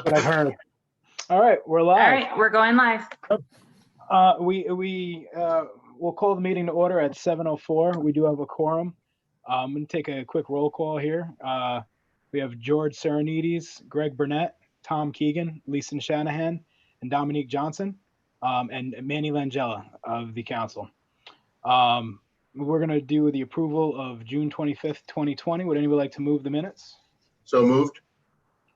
what I've heard. All right, we're All live. right, we're going live. We'll call the meeting to order at 7:04. We do have a quorum. I'm going to take a quick roll call here. We have George Serenides, Greg Burnett, Tom Keegan, Lisa Shanahan, and Dominique Johnson, and Manny Langella of the council. We're going to do the approval of June 25th, 2020. Would anyone like to move the minutes? So moved.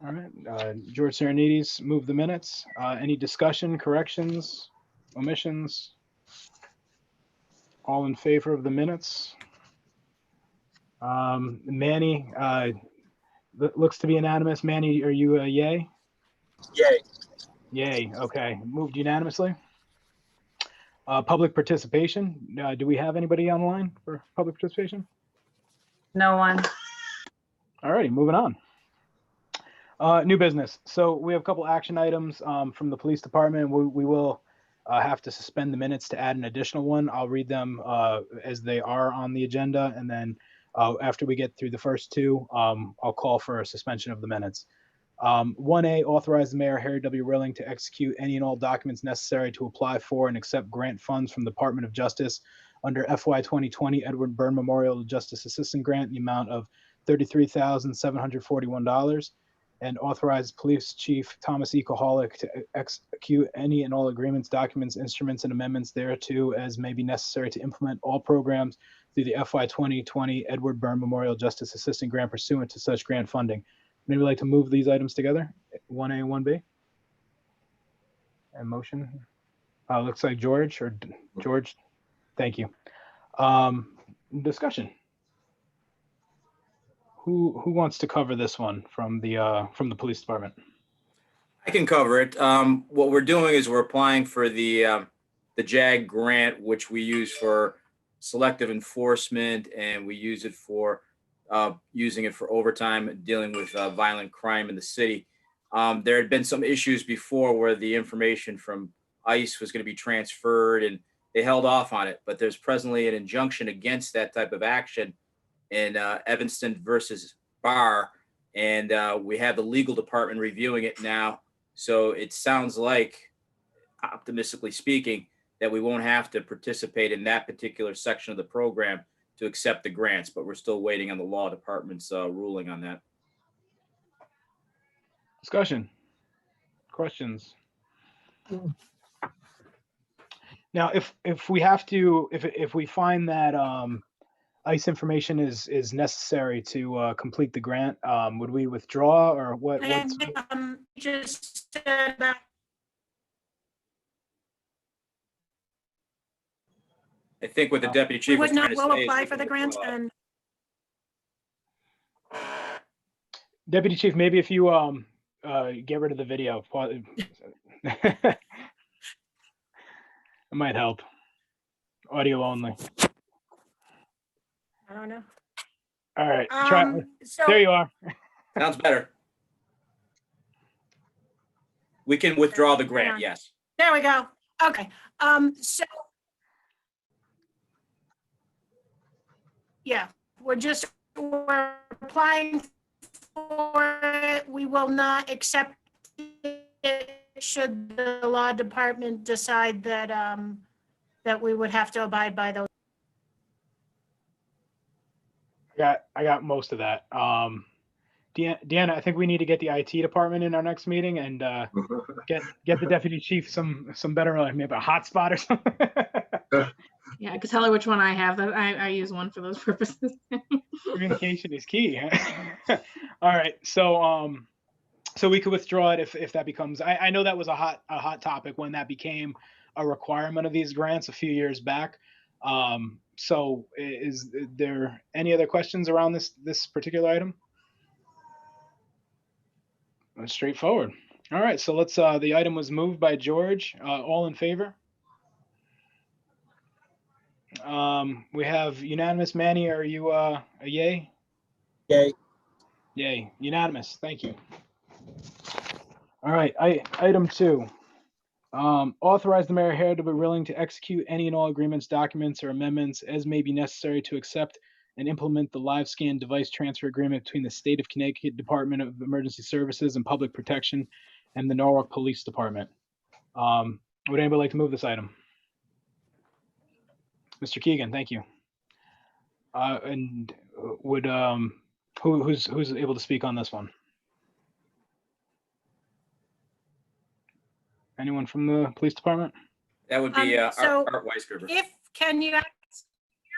All right, George Serenides, move the minutes. Any discussion, corrections, omissions? All in favor of the minutes? Manny, looks to be unanimous. Manny, are you a yay? Yay. Yay, okay. Moved unanimously. Public participation. Do we have anybody online for public participation? No one. All righty, moving on. New business. So we have a couple action items from the police department. We will have to suspend the minutes to add an additional one. I'll read them as they are on the agenda, and then after we get through the first two, I'll call for a suspension of the minutes. 1A, authorize the mayor, Harry W. Rilling, to execute any and all documents necessary to apply for and accept grant funds from the Department of Justice under FY 2020 Edward Byrne Memorial Justice Assistant Grant in the amount of $33,741, and authorize Police Chief Thomas E. Kohalik to execute any and all agreements, documents, instruments, and amendments thereto as may be necessary to implement all programs through the FY 2020 Edward Byrne Memorial Justice Assistant Grant pursuant to such grant funding. Maybe like to move these items together, 1A and 1B. And motion. Looks like George. Thank you. Discussion. Who wants to cover this one from the police department? I can cover it. What we're doing is we're applying for the JAG grant, which we use for selective enforcement, and we use it for using it for overtime, dealing with violent crime in the city. There had been some issues before where the information from ICE was going to be transferred, and they held off on it. But there's presently an injunction against that type of action in Evanston versus Barr, and we have the legal department reviewing it now. So it sounds like, optimistically speaking, that we won't have to participate in that particular section of the program to accept the grants, but we're still waiting on the law department's ruling on that. Discussion, questions. Now, if we have to, if we find that ICE information is necessary to complete the grant, would we withdraw, or what? Just about. I think what the deputy chief We would not will apply for the grant. And Deputy Chief, maybe if you get rid of the video, it might help. Audio only. I don't know. All right, try. So There you are. Sounds better. We can withdraw the grant, yes. there we go. Okay. So yeah, we're applying for it. We will not accept it should the law department decide that that we would have to abide by those. I got most of that. Deanna, I think we need to get the IT department in our next meeting and get the deputy chief some better, maybe a hotspot or something. Yeah, I could tell her which one I have. I use one for those purposes. Communication is key. All right, so we could withdraw it if that becomes. I know that was a hot topic when that became a requirement of these grants a few years back. So is there any other questions around this particular item? Straightforward. All right, so let's. The item was moved by George. All in favor? We have unanimous. Manny, are you a yay? Yay. Yay. Unanimous. Thank you. All right. Item 2. Authorize the mayor Harry W. Rilling to execute any and all agreements, documents, or amendments as may be necessary to accept and implement the live scan device transfer agreement between the State of Connecticut Department of Emergency Services and Public Protection and the Norwalk Police Department. Would anybody like to move this item? Mr. Keegan, thank you. And would who's able to speak on this one? Anyone from the police department? That would be So Art Weisgerber. can you hear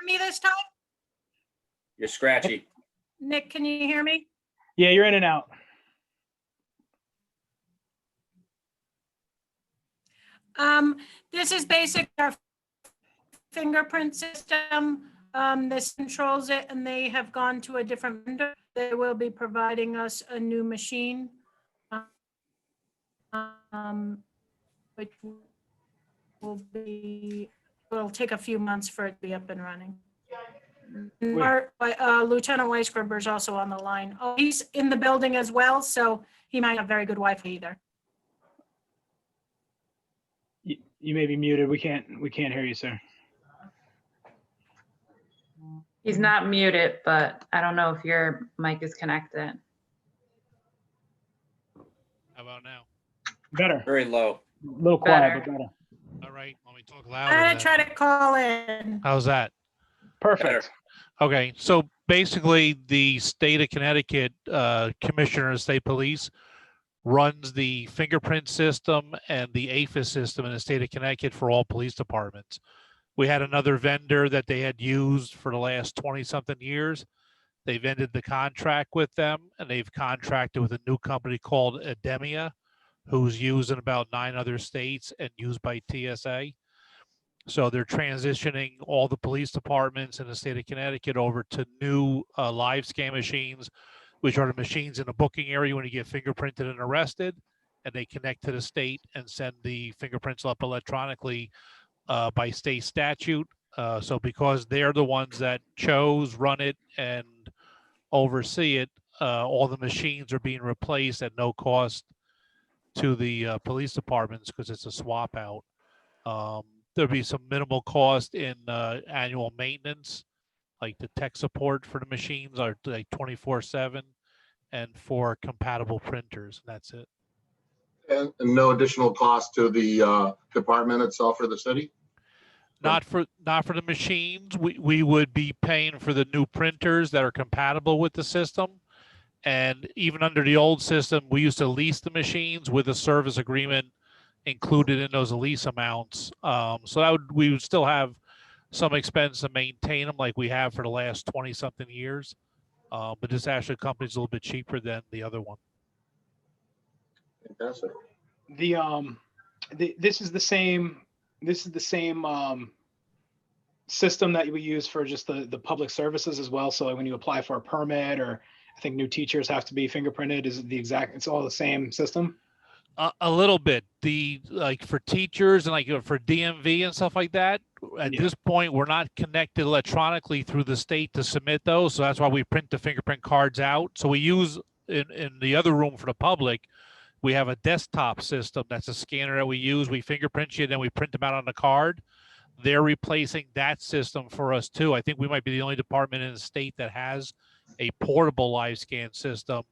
me this time? You're scratchy. Nick, can you hear me? Yeah, you're in and out. This is basic our fingerprint system. This controls it, and they have gone to a different vendor. They will be providing us a new machine. Which will take a few months for it to be up and running. Lieutenant Weisgerber is also on the line. Oh, he's in the building as well, so he might have very good Wi-Fi either. You may be muted. We can't hear you, sir. He's not muted, but I don't know if your mic is connected. How about now? Better. Very low. A little quiet, Better. but better. All right, let me talk I'm louder. gonna then. try to call in. How's that? Perfect. Okay, so basically the state of Connecticut Commissioner of State Police runs the fingerprint system and the AFIS system in the state of Connecticut for all police departments. We had another vendor that they had used for the last 20-something years. They've ended the contract with them, and they've contracted with a new company called Ademia, who's used in about 9 other states and used by TSA. So they're transitioning all the police departments in the state of Connecticut over to new live scan machines, which are the machines in the booking area when you get fingerprinted and arrested, and they connect to the state and send the fingerprints up electronically by state statute. So because they're the ones that chose, run it, and oversee it, all the machines are being replaced at no cost to the police departments because it's a swap out. There'll be some minimal cost in annual maintenance, like the tech support for the machines are like 24/7, and for compatible printers. And that's it. And no additional cost to the department itself or the city? Not for the machines. We would be paying for the new printers that are compatible with the system. And even under the old system, we used to lease the machines with a service agreement included in those lease amounts. So we would still have some expense to maintain them like we have for the last 20-something years. But this actually company's a little bit cheaper than the other one. Fantastic. This is the same system that we use for just the public services as well. So like when you apply for a permit, or I think new teachers have to be fingerprinted, it's all the same system? A little bit. Like for teachers and like for DMV and stuff like that, at this point, we're not connected electronically through the state to submit those. So that's why we print the fingerprint cards out. So we use in the other room for the public, we have a desktop system. That's a scanner that we use. We fingerprint you, then we print them out on the card. They're replacing that system for us too. I think we might be the only department in the state that has a portable live scan system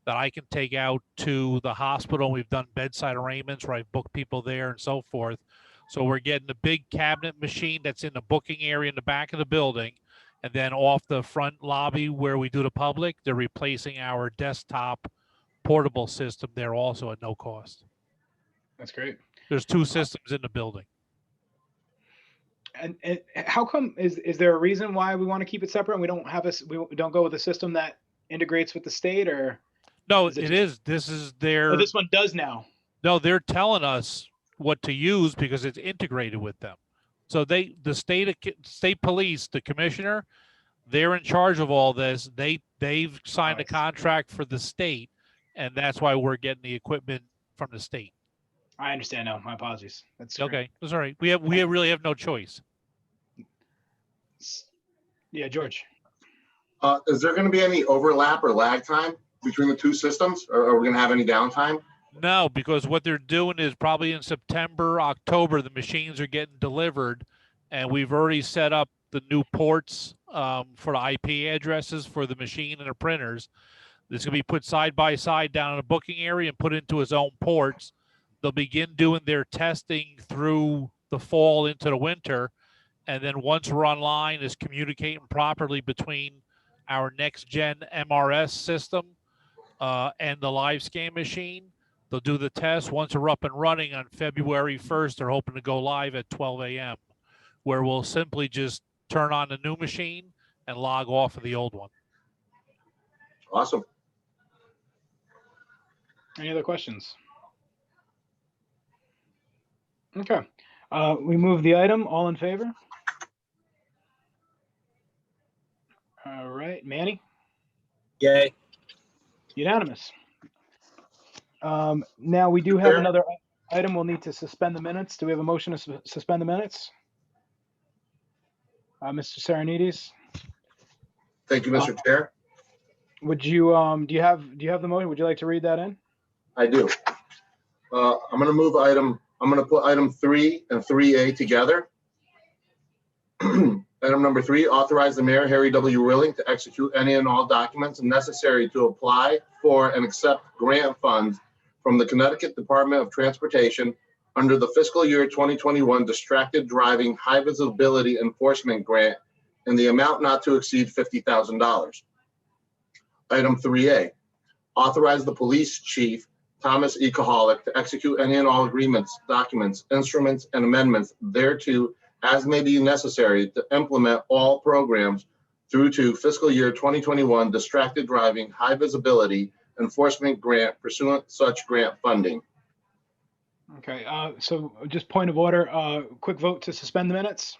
that I can take out to the hospital. We've done bedside arraignments where I've booked people there and so forth. So we're getting the big cabinet machine that's in the booking area in the back of the building. And then off the front lobby where we do the public, they're replacing our desktop portable system there also at no cost. That's great. There's 2 systems in the building. And how come, is there a reason why we want to keep it separate and we don't go with a system that integrates with the state, or? No, Is it it is. This is their. Oh, this one does now. No, they're telling us what to use because it's integrated with them. So the state police, the commissioner, they're in charge of all this. They've signed a contract for the state, and that's why we're getting the equipment from the state. I understand now. My apologies. That's Okay. great. That's all right. We really have no choice. Yeah, George. Is there going to be any overlap or lag time between the 2 systems, or are we going to have any downtime? No, because what they're doing is probably in September, October, the machines are getting delivered, and we've already set up the new ports for the IP addresses for the machine and the printers. It's going to be put side by side down in a booking area and put into his own ports. They'll begin doing their testing through the fall into the winter. And then once we're online, is communicating properly between our next gen MRS system and the live scan machine. They'll do the test. Once we're up and running on February 1st, they're hoping to go live at 12 a.m., where we'll simply just turn on the new machine and log off of the old one. Awesome. Any other questions? Okay. We move the item. All in favor? All right. Manny? Yay. Unanimous. Now we do have another item. We'll need to suspend the minutes. Do we have a motion to suspend the minutes? Mr. Saranides? Thank you, Mr. Chair. Would you, do you have the motion? Would you like to read that in? I do. I'm going to put item 3 and 3A together. Item number 3, authorize the mayor, Harry W. Rilling, to execute any and all documents necessary to apply for and accept grant funds from the Connecticut Department of Transportation under the fiscal year 2021 Distracted Driving High Visibility Enforcement Grant in the amount not to exceed $50,000. Item 3A, authorize the police chief, Thomas E. Kahalik, to execute any and all agreements, documents, instruments, and amendments thereto as may be necessary to implement all programs through to fiscal year 2021 Distracted Driving High Visibility Enforcement Grant pursuant such grant funding. Okay, so just point of order, quick vote to suspend the minutes.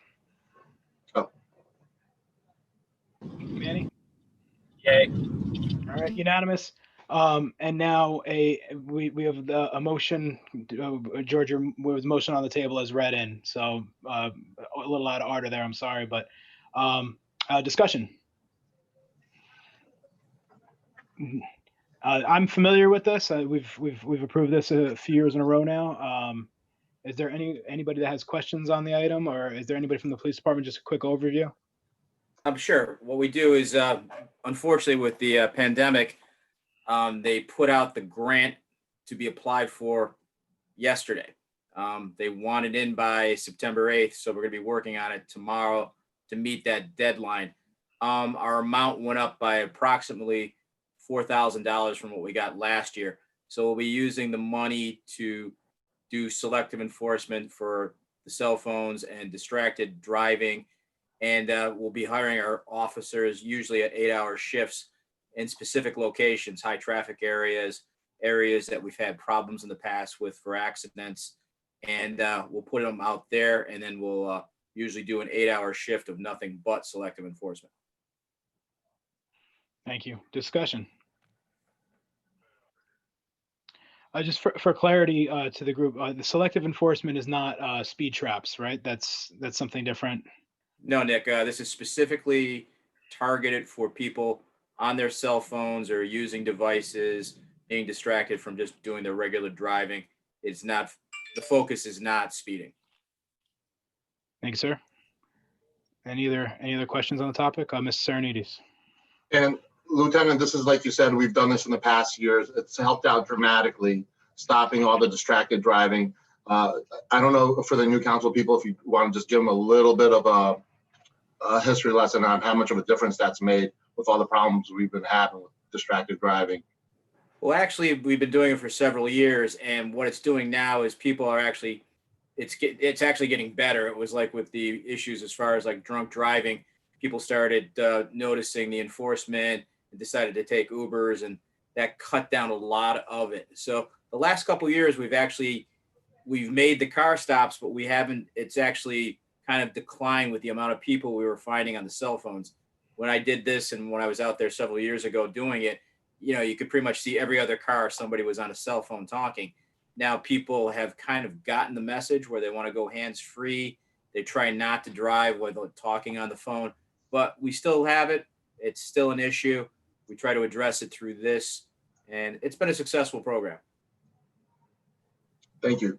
Oh. Manny? Yay. All right, unanimous. And now we have a motion, Georgia, was motion on the table as read in. So a little out of order there, I'm sorry, but discussion. I'm familiar with this. We've approved this a few years in a row now. Is there anybody that has questions on the item, or is there anybody from the police department? Just a quick overview. I'm sure. What we do is, unfortunately, with the pandemic, they put out the grant to be applied for yesterday. They want it in by September 8th, so we're going to be working on it tomorrow to meet that deadline. Our amount went up by approximately $4,000 from what we got last year. So we'll be using the money to do selective enforcement for the cell phones and distracted driving. And we'll be hiring our officers usually at 8-hour shifts in specific locations, high traffic areas that we've had problems in the past with for accidents. And we'll put them out there, and then we'll usually do an 8-hour shift of nothing but selective enforcement. Thank you. Discussion. Just for clarity to the group, the selective enforcement is not speed traps, right? That's something different. No, Nick, this is specifically targeted for people on their cell phones or using devices, being distracted from just doing their regular driving. It's not, the focus is not speeding. Thanks, sir. Any other questions on the topic? Mr. Saranides. And Lieutenant, this is like you said, we've done this in the past years. It's helped out dramatically, stopping all the distracted driving. I don't know for the new council people, if you want to just give them a little bit of a history lesson on how much of a difference that's made with all the problems we've been having with distracted driving. Well, actually, we've been doing it for several years, and what it's doing now is people are actually, it's actually getting better. It was like with the issues as far as like drunk driving, people started noticing the enforcement and decided to take Ubers, and that cut down a lot of it. So the last couple of years, we've made the car stops, but we haven't, it's actually kind of declined with the amount of people we were finding on the cell phones. When I did this and when I was out there several years ago doing it, you know, you could pretty much see every other car, somebody was on a cell phone talking. Now people have kind of gotten the message where they want to go hands-free. They try not to drive while talking on the phone, but we still have it. It's still an issue. We try to address it through this, and it's been a successful program. Thank you.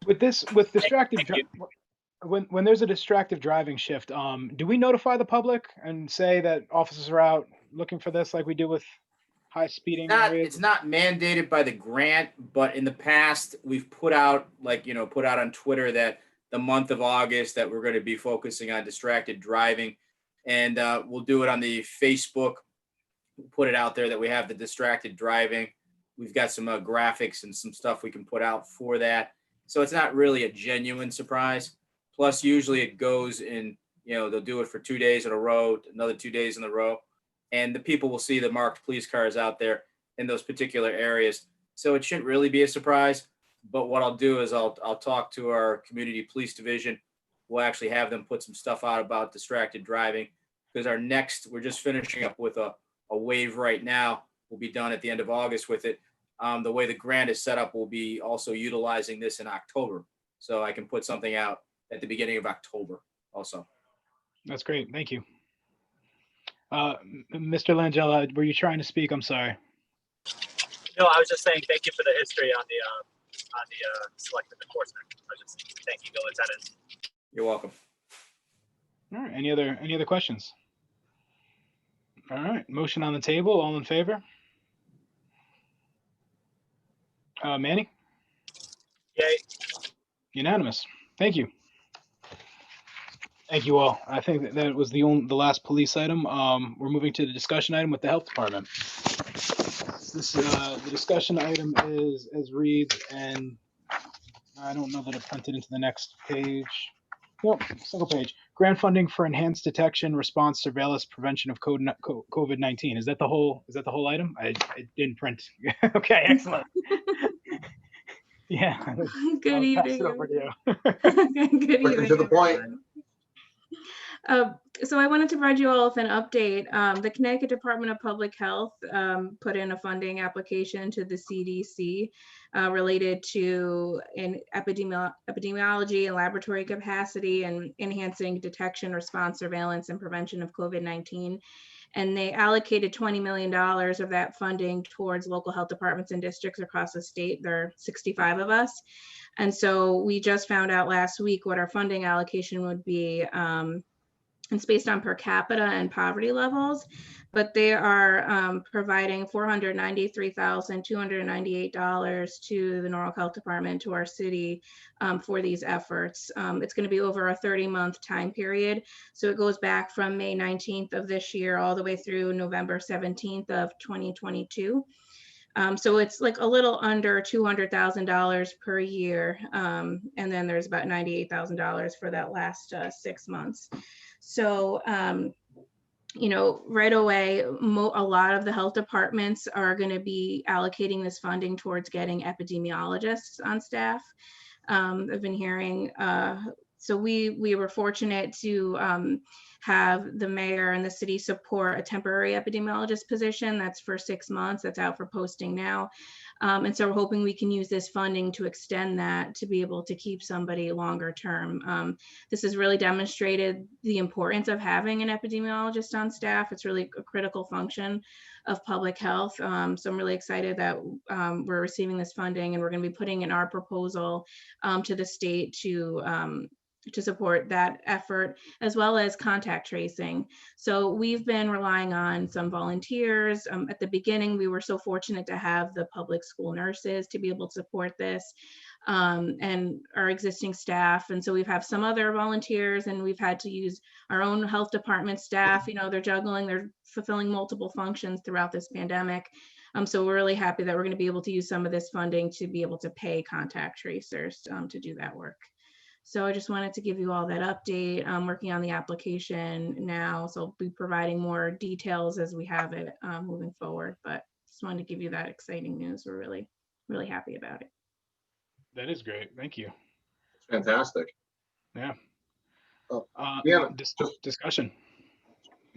With distracted, when there's a distracted driving shift, do we notify the public and say that officers are out looking for this like we do with high speeding areas? It's not mandated by the grant, but in the past, we've put out on Twitter that the month of August that we're going to be focusing on distracted driving. And we'll do it on the Facebook, put it out there that we have the distracted driving. We've got some graphics and some stuff we can put out for that. So it's not really a genuine surprise. Plus, usually it goes in, they'll do it for 2 days in a row, another 2 days in a row. And the people will see the marked police cars out there in those particular areas. So it shouldn't really be a surprise. But what I'll do is I'll talk to our community police division. We'll actually have them put some stuff out about distracted driving, because we're just finishing up with a wave right now. We'll be done at the end of August with it. The way the grant is set up, we'll be also utilizing this in October. So I can put something out at the beginning of October also. That's great. Thank you. Mr. Langella, were you trying to speak? I'm sorry. No, I was just saying thank you for the history on the selective enforcement. I was just thank you, Lieutenant. You're welcome. All right. Any other questions? All right. Motion on the table. All in favor? Manny? Yay. Unanimous. Thank you. Thank you all. I think that was the last police item. We're moving to the discussion item with the health department. The discussion item is as reads, and I don't know that it printed into the next page. Nope, single page. Grant funding for enhanced detection, response, surveillance, prevention of COVID-19. Is that the whole I didn't print. Okay, excellent. Yeah. Good I'll pass evening. it over to you. Good Quickly evening. to the point. everyone. So I wanted to provide you all with an update. The Connecticut Department of Public Health put in a funding application to the CDC related to epidemiology and laboratory capacity and enhancing detection, response, surveillance, and prevention of COVID-19. And they allocated $20 million of that funding towards local health departments and districts across the state. There are 65 of us. And so we just found out last week what our funding allocation would be. It's based on per capita and poverty levels, but they are providing $493,298 to the Norwalk Health Department, to our city, for these efforts. It's going to be over a 30-month time period. So it goes back from May 19th of this year all the way through November 17th of 2022. So it's like a little under $200,000 per year. And then there's about $98,000 for that last 6 months. So, right away, a lot of the health departments are going to be allocating this funding towards getting epidemiologists on staff. I've been hearing, so we were fortunate to have the mayor and the city support a temporary epidemiologist position. That's for 6 months. That's out for posting now. And so we're hoping we can use this funding to extend that to be able to keep somebody longer term. This has really demonstrated the importance of having an epidemiologist on staff. It's really a critical function of public health. So I'm really excited that we're receiving this funding, and we're going to be putting in our proposal to the state to support that effort, as well as contact tracing. So we've been relying on some volunteers. At the beginning, we were so fortunate to have the public school nurses to be able to support this, and our existing staff. And so we've had some other volunteers, and we've had to use our own health department staff. They're fulfilling multiple functions throughout this pandemic. So we're really happy that we're going to be able to use some of this funding to be able to pay contact tracers to do that work. So I just wanted to give you all that update. I'm working on the application now, so I'll be providing more details as we have it moving forward. But just wanted to give you that exciting news. We're really, really happy about it. That is great. Thank you. It's fantastic. Yeah. Deanna, Discussion.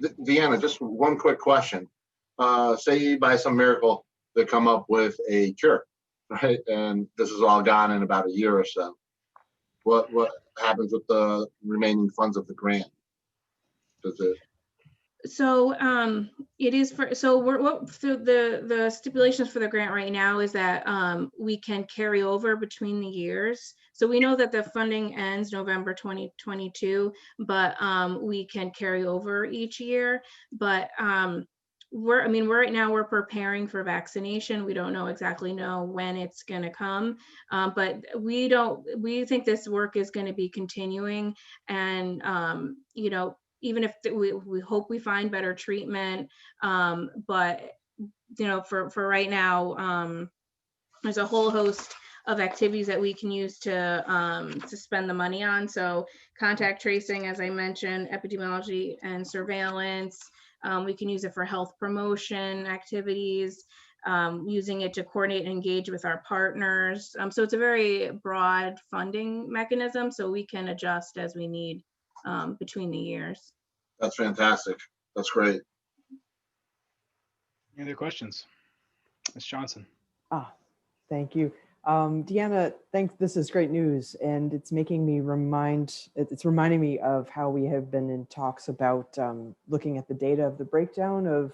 Deanna, just one quick question. Say by some miracle they come up with a cure, right? And this is all gone in about a year or so. What happens with the remaining funds of the grant? Does it? So it is for, so the stipulations for the grant right now is that we can carry over between the years. So we know that the funding ends November 2022, but we can carry over each year. But right now we're preparing for vaccination. We don't exactly know when it's going to come, but we think this work is going to be continuing, and even if we hope we find better treatment, but for right now, there's a whole host of activities that we can use to spend the money on. So contact tracing, as I mentioned, epidemiology and surveillance. We can use it for health promotion activities, using it to coordinate and engage with our partners. So it's a very broad funding mechanism, so we can adjust as we need between the years. That's fantastic. That's great. Any other questions? Ms. Johnson. Thank you. Deanna, thanks. This is great news. And it's making me it's reminding me of how we have been in talks about looking at the data of the breakdown of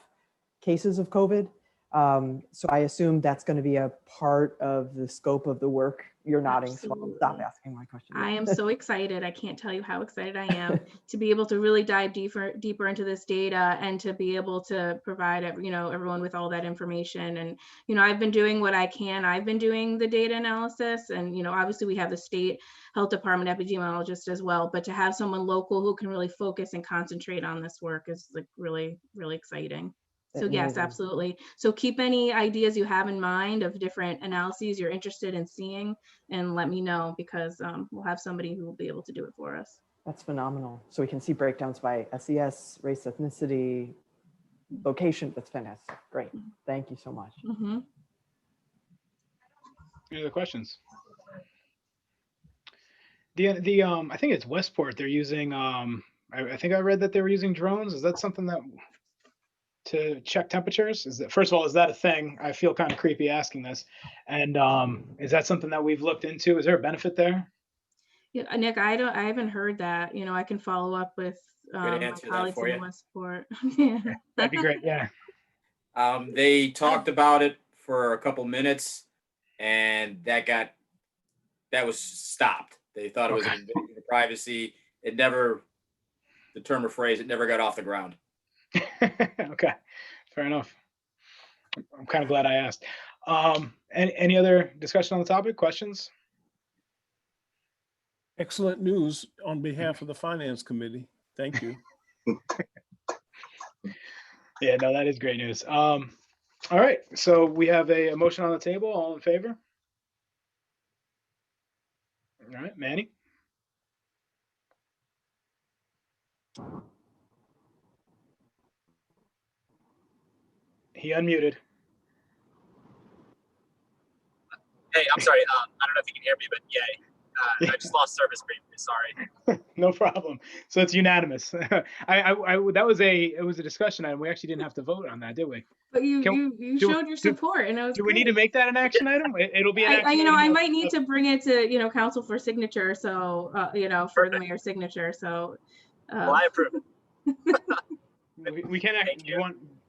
cases of COVID. So I assume that's going to be a part of the scope of the work. You're nodding, so I'll stop asking my question. I am so excited. I can't tell you how excited I am to be able to really dive deeper into this data, and to be able to provide everyone with all that information. And I've been doing what I can. I've been doing the data analysis, and obviously we have the state health department epidemiologist as well. But to have someone local who can really focus and concentrate on this work is like really, really exciting. So yes, absolutely. So keep any ideas you have in mind of different analyses you're interested in seeing, and let me know, because we'll have somebody who will be able to do it for us. That's phenomenal. So we can see breakdowns by SES, race, ethnicity, location. That's fantastic. Great. Thank you so much. Mm-hmm. Any other questions? I think it's Westport. They're using I think I read that they were using drones. Is that something that to check temperatures? First of all, is that a thing? I feel kind of creepy asking this. And is that something that we've looked into? Is there a benefit there? Yeah, Nick, I haven't heard that. I can follow up with my colleagues in Westport. Yeah. That'd be great. Yeah. They talked about it for a couple minutes, and that was stopped. They thought it was an invasion of privacy. It never, the term or phrase, it never got off the ground. Okay, fair enough. I'm kind of glad I asked. Any other discussion on the topic? Questions? Excellent news on behalf of the Finance Committee. Thank you. Yeah, no, that is great news. All right, so we have a motion on the table. All in favor? All right, Manny? He unmuted. Hey, I'm sorry. I don't know if you can hear me, but yay. I just lost service briefly. Sorry. No problem. So it's unanimous. It was a discussion item. We actually didn't have to vote on that, did we? But you showed your support, and it was Do we need to make that an action item? It'll be an action item. I might need to bring it to council for signature. So for the mayor's signature. So. Well, I approve. We can.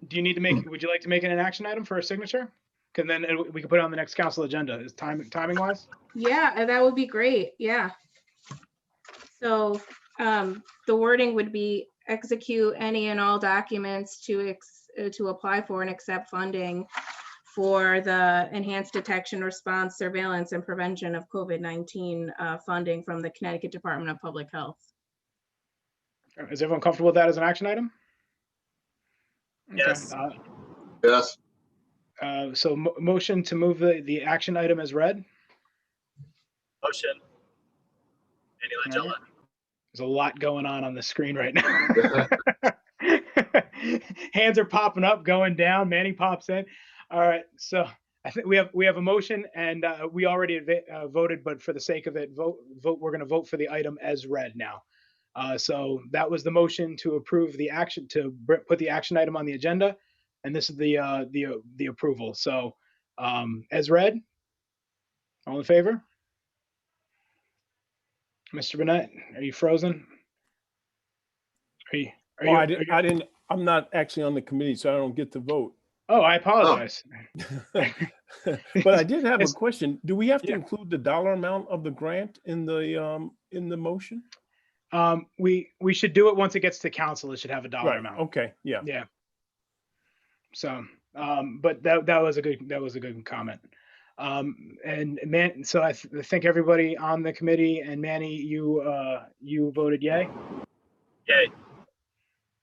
Do you need to make? Would you like to make it an action item for a signature? Because then we can put it on the next council agenda. Is timing wise? Yeah, that would be great. Yeah. So the wording would be execute any and all documents to apply for and accept funding for the enhanced detection, response, surveillance, and prevention of COVID-19 funding from the Connecticut Department of Public Health. Is everyone comfortable with that as an action item? Yes. Okay. Yes. So motion to move the action item as read. Motion. Andy Langella. There's a lot going on the screen right now. Hands are popping up, going down. Manny pops in. All right. So I think we have a motion, and we already voted, but for the sake of it, we're going to vote for the item as read now. So that was the motion to approve the action, to put the action item on the agenda, and this is the approval. So as read, all in favor? Mr. Burnett, are you frozen? I I'm not actually on the committee, so I don't get to vote. Oh, I apologize. But I did have a Yes. question. Do we have to Yeah. include the dollar amount of the grant in the motion? We should do it once it gets to council. It should have a dollar Right. amount. Okay. Yeah. Yeah. So, but that was a good comment. And man, so I think everybody on the committee, and Manny, you voted yay. Yay.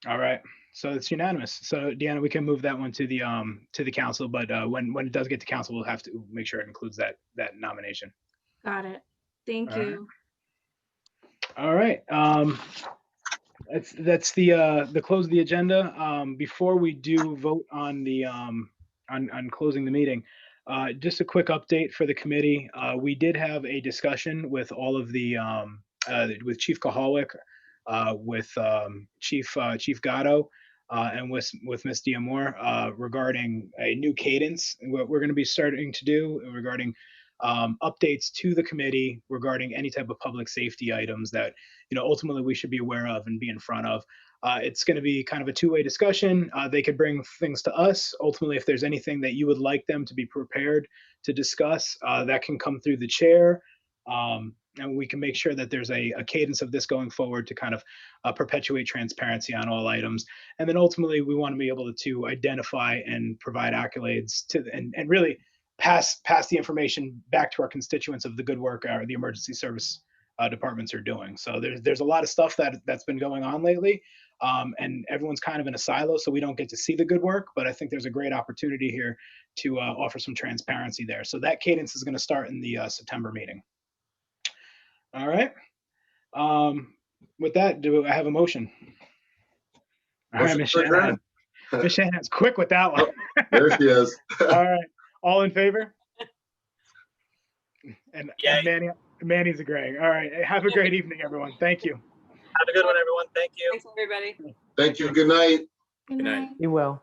All right. So it's unanimous. So Deanna, we can move that one to the council, but when it does get to council, we'll have to make sure it includes that nomination. Got it. Thank All right. you. All right. That's the close of the agenda. Before we do vote on the on closing the meeting, just a quick update for the committee. We did have a discussion with all of the with Chief Kahalik, with Chief Gatto, and with Ms. Diamore, regarding a new cadence. What we're going to be starting to do regarding updates to the committee regarding any type of public safety items that ultimately we should be aware of and be in front of. It's going to be kind of a two-way discussion. They could bring things to us. Ultimately, if there's anything that you would like them to be prepared to discuss, that can come through the chair. And we can make sure that there's a cadence of this going forward to kind of perpetuate transparency on all items. And then ultimately, we want to be able to identify and provide accolades to and really pass the information back to our constituents of the good work the emergency service departments are doing. So there's a lot of stuff that's been going on lately, and everyone's kind of in a silo, so we don't get to see the good work. But I think there's a great opportunity here to offer some transparency there. So that cadence is going to start in the September meeting. All right. With that, do I have a motion? All right, Ms. Shanahan. Ms. Shanahan's quick with that one. There she is. All right. All in favor? And Yay. Manny's agreeing. All right. Have a great evening, everyone. Thank you. Have a good one, everyone. Thank you. Thanks, everybody. Thank you. Good night. Good Good night. night. You will.